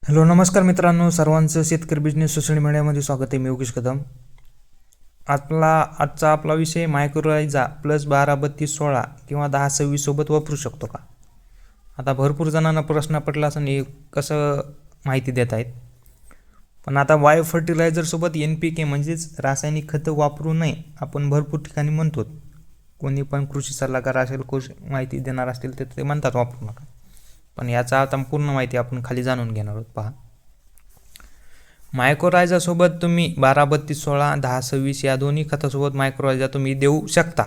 Hello नमस्कार मित्रांनो, सर्वांचं शेतकरी बिझनेस सोशल मीडियामध्ये स्वागत आहे. मी योगेश कदम. आजचा आपला विषय मायक्रोरायझा प्लस 12-32-16 किंवा 10-26 सोबत वापरू शकतो का. आता भरपूर जणांना प्रश्न पडला असं हे कसं माहिती देत आहेत. पण आता बायो फर्टिलायझरसोबत NPK म्हणजेच रासायनिक खतं वापरू नये आपण भरपूर ठिकाणी म्हणतो. कोणी पण कृषी सल्लागार असेल, माहिती देणार असतील तर ते म्हणतात वापरू नका. पण याचा आता पूर्ण माहिती आपण खाली जाणून घेणार आहोत. पहा, मायक्रोरायझासोबत तुम्ही 12-32-16, 10-26 या दोन्ही खतासोबत मायक्रोरायझा तुम्ही देऊ शकता.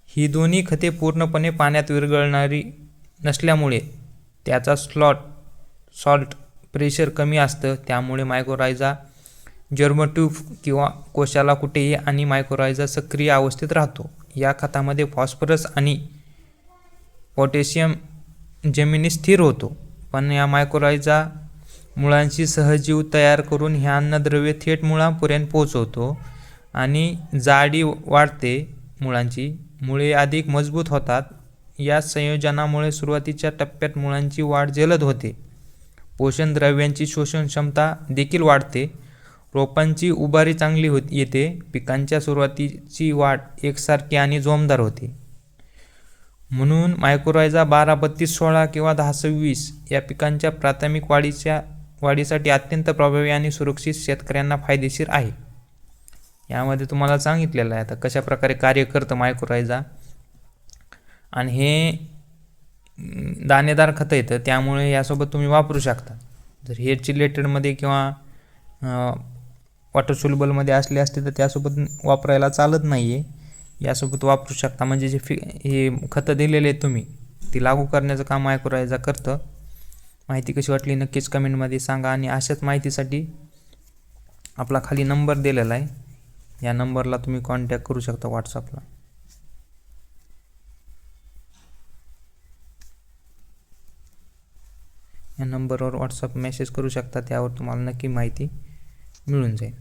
ही दोन्ही खते पूर्णपणे पाण्यात विरघळणारी नसल्यामुळे त्याचा सॉल्ट प्रेशर कमी असतं. त्यामुळे मायक्रोरायझा जर्मट्यूब किंवा कोशाला कुठेही आणि मायक्रोरायझा सक्रिय अवस्थेत राहतो. या खतामध्ये फॉस्फरस आणि पोटॅशियम जमिनीत स्थिर होतो. पण या मायक्रोरायझा मुळांशी सहजीव तयार करून हे अन्नद्रव्य थेट मुळांपर्यंत पोहोचवतो आणि जाडी वाढते. मुळे अधिक मजबूत होतात. या संयोजनामुळे सुरुवातीच्या टप्प्यात मुळांची वाढ जलद होते. पोषण द्रव्यांची शोषण क्षमता देखील वाढते. रोपांची उभारी चांगली येते. पिकांच्या सुरुवातीची वाढ एकसारखी आणि जोमदार होते. म्हणून मायक्रोरायझा 12-32-16 किंवा 10-26 या पिकांच्या प्राथमिक वाढीसाठी अत्यंत प्रभावी आणि सुरक्षित, शेतकऱ्यांना फायदेशीर आहे. यामध्ये तुम्हाला सांगितलेलं आहे आता कशा प्रकारे कार्य करतं मायक्रोरायझा. आणि हे दाणेदार खतं येतं, त्यामुळे यासोबत तुम्ही वापरू शकता. जर हे चिलेटेडमध्ये किंवा वॉटर सोल्युबलमध्ये असले असते तर त्यासोबत वापरायला चालत नाही आहे. यासोबत वापरू शकता. म्हणजे जे हे खतं दिलेले आहेत तुम्ही ती लागू करण्याचं काम मायक्रोरायझा करतं. माहिती कशी वाटली नक्कीच कमेंटमध्ये सांगा. आणि अशाच माहितीसाठी आपला खाली नंबर दिलेला आहे, या नंबरला तुम्ही कॉन्टॅक्ट करू शकता व्हॉट्सअपला. या नंबरवर व्हॉट्सअप मेसेज करू शकता, त्यावर तुम्हाला नक्की माहिती मिळून जाईल.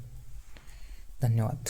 धन्यवाद.